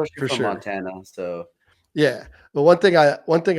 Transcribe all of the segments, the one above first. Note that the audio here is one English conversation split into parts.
especially for from sure. Montana. So Yeah. But one thing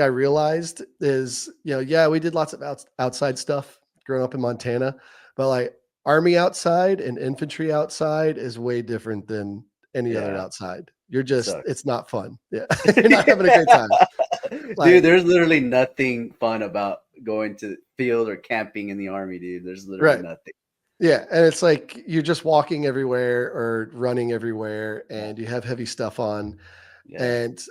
I realized is, yeah, we did lots of outside stuff growing up in Montana, but like army outside and infantry outside is way different than any other yeah, outside. sucks. It's not fun. Yeah. You're not having a great time. Dude, Like, there's literally nothing fun about going to the field or camping in the army, dude. There's literally right. nothing. Yeah. And it's like you're just walking everywhere or running everywhere Yeah. and you have heavy stuff on. Yeah. And,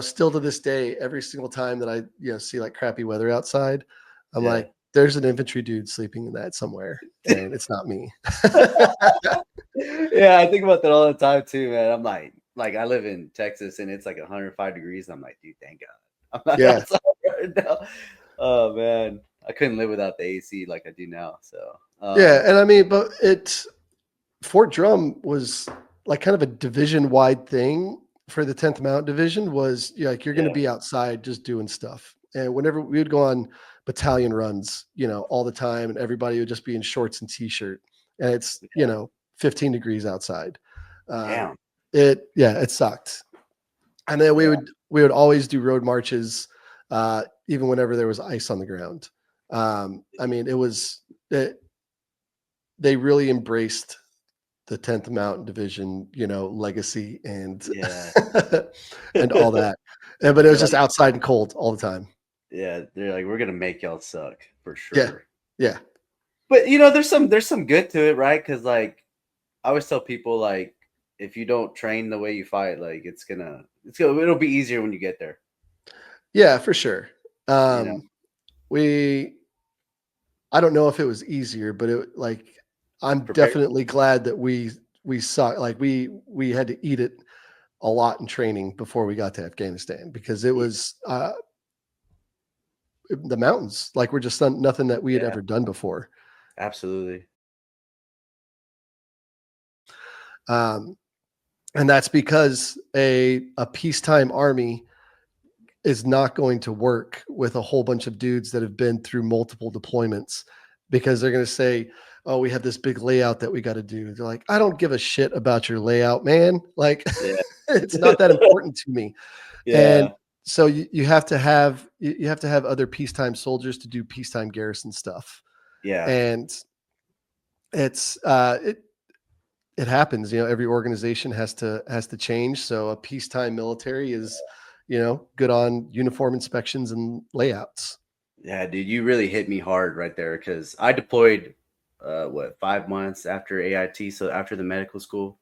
still to this day, every single time that I, see like crappy weather outside, I'm Yeah. like, there's an infantry dude sleeping in that somewhere, and it's not me. Yeah, I think about that all the time too, man. I'm like I live in Texas and it's like 105 degrees. And I'm like, dude, thank God I'm not Yeah. outside right now. Oh man, I couldn't live without the AC like I do now. So, Yeah. And I mean, but Fort Drum was like kind of a division wide thing for the 10th Mount Division was like, you're going to yeah, be outside just doing stuff. And whenever we would go on battalion runs, all the time, and everybody would just be in shorts and t-shirt, and it's, 15 degrees outside. Um, damn, it sucked. And then we yeah, would we would always do road marches, even whenever there was ice on the ground. I mean, they really embraced the 10th Mountain Division, legacy and yeah. and all that. But it They're was just like, outside and cold all the time. yeah, they're like, we're gonna make y'all suck for Yeah, sure. yeah, But there's some good to it, right? Because like I always tell people, like if you don't train the way you fight, like it'll be easier when you get there. yeah, for sure. You know, We I don't know if it was easier, but it like I'm prepare. definitely glad that we saw like we had to eat it a lot in training before we got to Afghanistan because it was the mountains like we're just nothing that we had Yeah, ever done before. absolutely. Um, and that's because a peacetime army is not going to work with a whole bunch of dudes that have been through multiple deployments because they're going to say, "Oh, we have this big layout that we got to do." They're like, "I don't give a shit about your layout, man. Like, Yeah. it's not that important to me." And Yeah. so you have to have other peacetime soldiers to do peacetime garrison stuff, Yeah. and it's it happens. Every organization has to change. So a peacetime military is, good on uniform inspections and layouts. Yeah, dude, you really hit me hard right there because I deployed, 5 months after AIT, so after the medical school,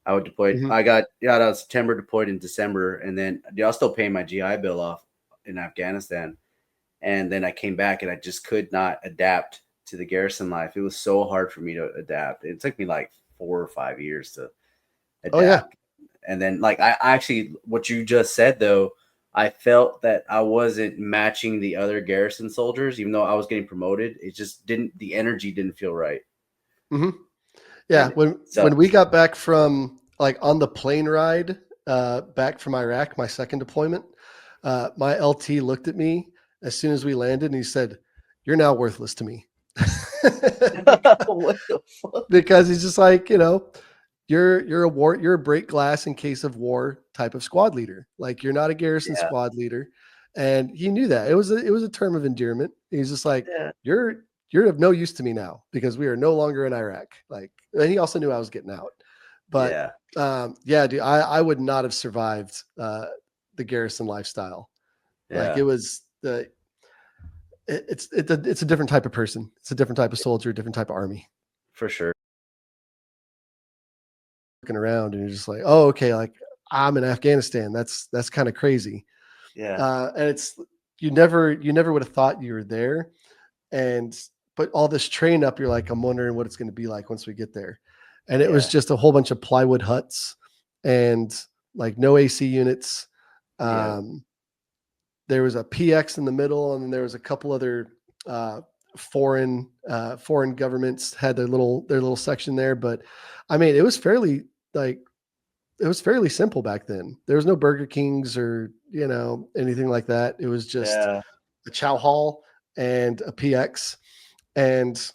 I would deploy. Mhm. I got out of September, deployed in December, and then dude, I was still paying my GI Bill off in Afghanistan, and then I came back and I just could not adapt to the garrison life. It was so hard for me to adapt. It took me like 4 or 5 years to Oh yeah. adapt. And then like I actually what you just said though, I felt that I wasn't matching the other garrison soldiers, even though I was getting promoted. It just didn't the energy didn't feel right. Hmm. Yeah. And it When we sucks. got back from like on the plane ride back from Iraq, my second deployment, my LT looked at me as soon as we landed and he said, "You're now worthless to me." because, What the fuck? because he's just like, you're a break glass in case of war type of squad leader. Like you're not a garrison Yeah. squad leader. And he knew that. It was a term of endearment. He's just like, Yeah. you're of no use to me now because we are no longer in Iraq. Like, and he also knew I was getting out. But Yeah. yeah, dude, I would not have survived the garrison lifestyle. Like Yeah. it was the it's a different type of person. It's a different type of soldier, different type of army. For sure. Looking around and you're just like, oh, okay, like I'm in Afghanistan. That's kind of crazy. Yeah. And it's you never would have thought you were there. And but all this train up, you're like, I'm wondering what it's going to be like once we get there. And it was Yeah. just a whole bunch of plywood huts and like no AC units. Yeah. Um, there was a PX in the middle, and then there was a couple other uh, foreign governments had their little section there. But I mean, like it was fairly simple back then. There was no Burger Kings or anything like that. It was just Yeah. a chow hall and a PX, and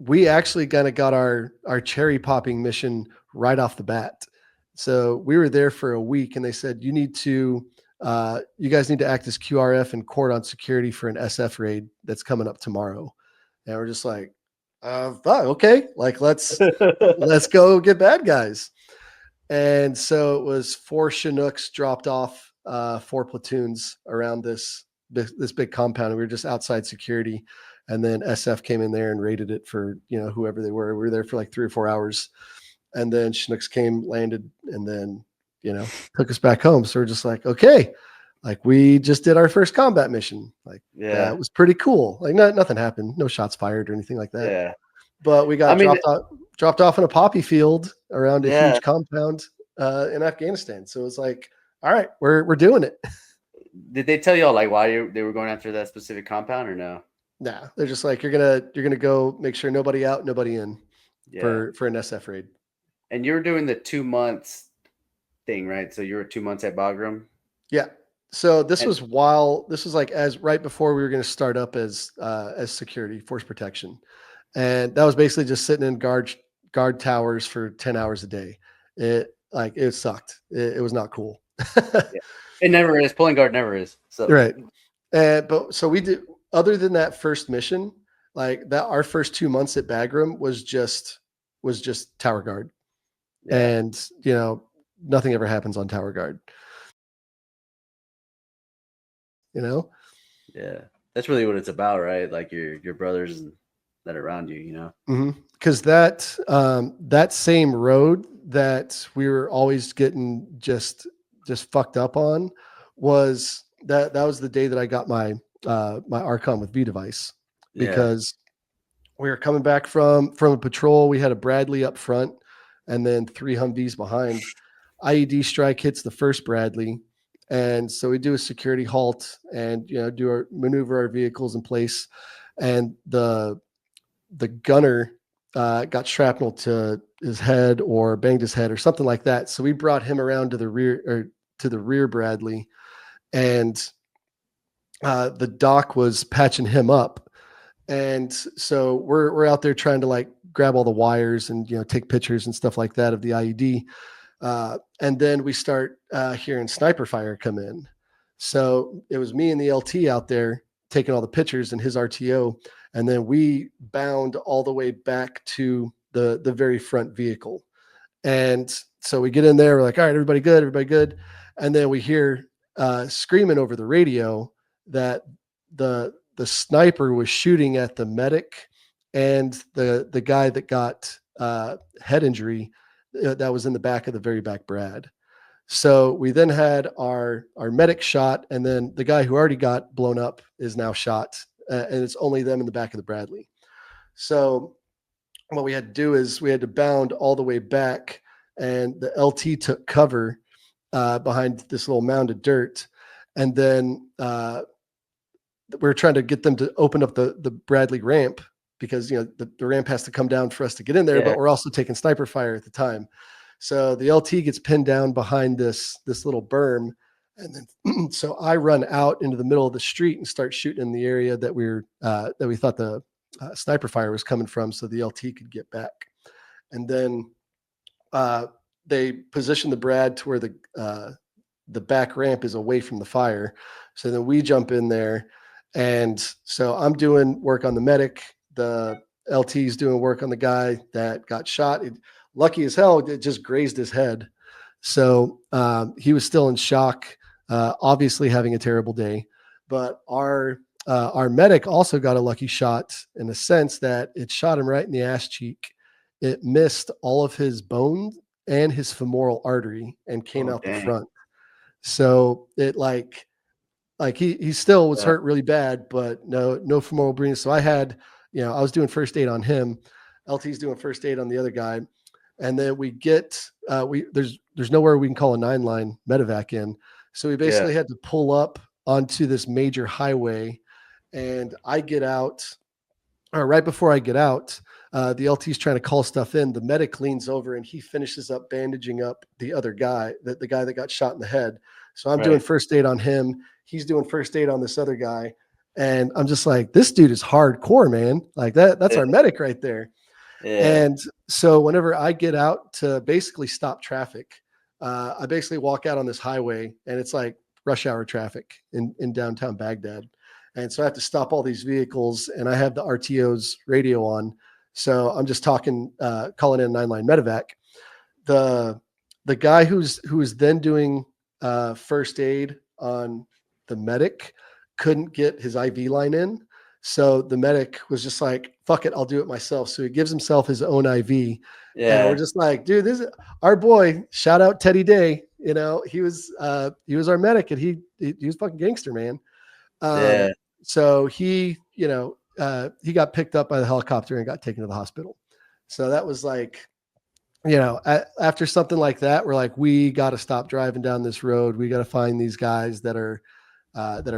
we actually kind of got our cherry popping mission right off the bat. So we were there for a week, and they said you guys need to act as QRF and court on security for an SF raid that's coming up tomorrow. And we're just like, okay, like let's go get bad guys. And so it was 4 Chinooks dropped off 4 platoons around this big compound. And we were just outside security. And then SF came in there and raided it for, whoever they were. We were there for like 3 or 4 hours. And then Chinooks came, landed, and then, took us back home. So we're just like, okay, like we just did our first combat mission. Like Yeah. that was pretty cool. Like nothing happened. No shots fired or anything like that. Yeah. But we I got mean, dropped off in a poppy field around a yeah. huge compound in Afghanistan. So it's like, all right, we're doing it. Did they tell y'all like why they were going after that specific compound or no? Nah, they're just like, you're gonna go make sure nobody out, nobody in Yeah. for an SF raid. And you were doing the 2 months thing, right? So you were 2 months at Bagram. Yeah. So this And was like as right before we were going to start up as security force protection, and that was basically just sitting in guard towers for 10 hours a day. It sucked. It was not cool. yeah, it never is. Pulling guard never is. So Right. But so we did, other than that first mission, like that, our first 2 months at Bagram was just tower guard. yeah, And, nothing ever happens on tower guard, yeah. That's really what it's about, right? Like your brothers that are around you, Because that same road that we were always getting just fucked up on that was the day that I got my my Archon with V device, Yeah, because we were coming back from a patrol. We had a Bradley up front and then 3 Humvees behind. IED strike hits the first Bradley, and so we do a security halt and maneuver our vehicles in place, and the gunner got shrapnel to his head or banged his head or something like that. So we brought him around to the rear Bradley, and the doc was patching him up. And so we're out there trying to like grab all the wires and take pictures and stuff like that of the IED. And then we start hearing sniper fire come in. So it was me and the LT out there taking all the pictures and his RTO. And then we bound all the way back to the very front vehicle. And so we get in there, we're like, all right, everybody good, everybody good. And then we hear screaming over the radio that the sniper was shooting at the medic and the guy that got head injury that was in the back of the very back Brad. So we then had our medic shot, and then the guy who already got blown up is now shot, and it's only them in the back of the Bradley. So what we had to do is we had to bound all the way back, and the LT took cover behind this little mound of dirt, and then we were trying to get them to open up the Bradley ramp, because the ramp has to come down for us to get in there, yeah, but we're also taking sniper fire at the time. So the LT gets pinned down behind this little berm, and then so I run out into the middle of the street and start shooting in the area that we thought the sniper fire was coming from, so the LT could get back. And then they position the Brad to where the back ramp is away from the fire. So then we jump in there, and so I'm doing work on the medic. The LT's doing work on the guy that got shot. Lucky as hell, it just grazed his head. So he was still in shock, obviously having a terrible day. But our medic also got a lucky shot in the sense that it shot him right in the ass cheek. It missed all of his bone and his femoral artery and came oh out the dang, front. So it like he still was yeah, hurt really bad, but no femoral bleeding. So I was doing first aid on him. LT's doing first aid on the other guy. And then we get there's nowhere we can call a 9-line medevac in. So we yeah, basically had to pull up onto this major highway, and I get out, or right before I get out, the LT's trying to call stuff in. The medic leans over and he finishes up bandaging up the other guy, the guy that got shot in the head. So I'm doing right, first aid on him. He's doing first aid on this other guy. And I'm just like, this dude is hardcore, man. Like that's yeah, our medic right there. yeah, And so whenever I get out to basically stop traffic, I basically walk out on this highway and it's like rush hour traffic in downtown Baghdad. And so I have to stop all these vehicles and I have the RTO's radio on. So I'm just talking, calling in 9 line medevac. The the guy who was then doing first aid on the medic couldn't get his IV line in. So the medic was just like, fuck it, I'll do it myself. So he gives himself his own IV. And we're Yeah. just like, dude, this is our boy. Shout out Teddy Day. He was our medic and he was fucking gangster, man. Yeah. So he got picked up by the helicopter and got taken to the hospital. So that was like, after something like that, we're like, we got to stop driving down this road. We got to find these guys that are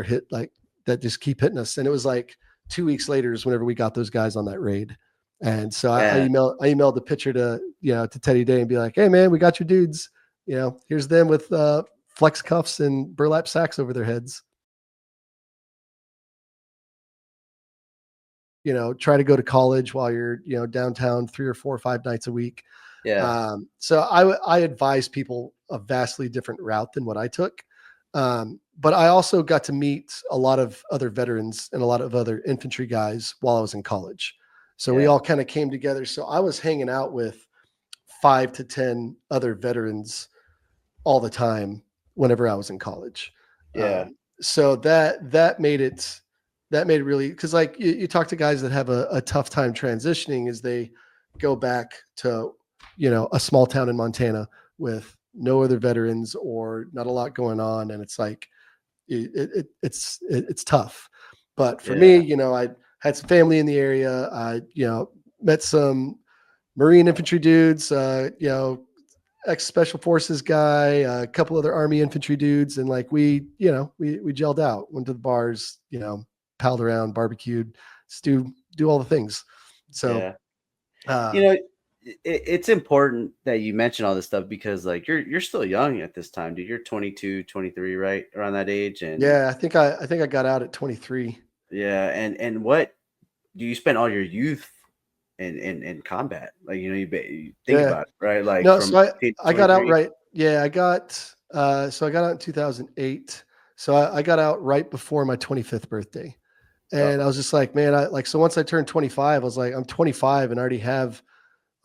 hit like that, just keep hitting us. And it was like 2 weeks later is whenever we got those guys on that raid. And so I Yeah. emailed the picture to Teddy Day and be like, hey man, we got your dudes. Here's them with flex cuffs and burlap sacks over their heads. Try to go to college while you're downtown 3 or 4 or 5 nights a week. Yeah. So I advise people a vastly different route than what I took. But I also got to meet a lot of other veterans and a lot of other infantry guys while I was in college. So we Yeah. all kind of came together. So I was hanging out with 5 to 10 other veterans all the time whenever I was in college. Yeah. So that made it really, because like you talk to guys that have a tough time transitioning as they go back to a small town in Montana with no other veterans or not a lot going on, and it's like it's tough. But for me, Yeah. I had some family in the area. I met some Marine infantry dudes. Ex special forces guy, a couple other Army infantry dudes, and like we gelled out, went to the bars, palled around, barbecued, do all the things. So Yeah. uh, You know, it's important that you mention all this stuff because like you're still young at this time, dude. You're 22, 23, right? Around that age. And yeah, I think I got out at 23. yeah, and what do you spend all your youth in combat? Like, you think Yeah, about it, right? Like no, from so I 18 to I got out 23. right. Yeah, I got out in 2008. So I got out right before my 25th birthday. And I Oh, was just like, man, so once I turned 25, I was like, I'm 25 and I already have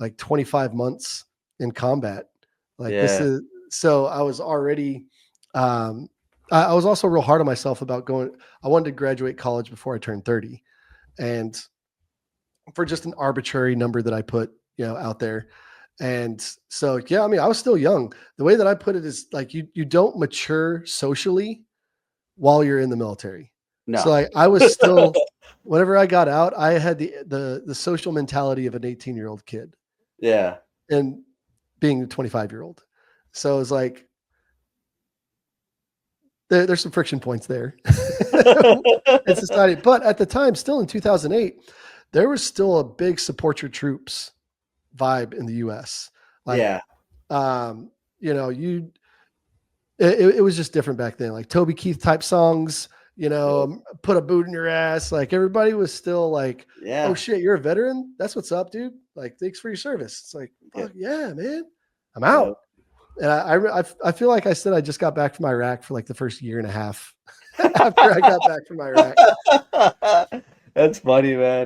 like 25 months in combat. Like this yeah. is, so I was already, I was also real hard on myself about going, I wanted to graduate college before I turned 30. And for just an arbitrary number that I put, out there. And so, yeah, I mean, I was still young. The way that I put it is like, you don't mature socially while you're in the military. So No. like I was still, whenever I got out, I had the social mentality of an 18-year-old kid Yeah. and being a 25-year-old. So it's like there's some friction points there in society. But at the time, still in 2008, there was still a big support your troops vibe in the US. Like, Yeah. um, you it was just different back then. Like Toby Keith type songs, Yep. put a boot in your ass. Like everybody was still like, "Oh Yeah. shit, you're a veteran? That's what's up, dude. Like, thanks for your service." It's like, Yep. "Fuck yeah, man, I'm Yep. out." And I feel like I said I just got back from Iraq for like the first year and a half after I got back from Iraq. That's funny, man.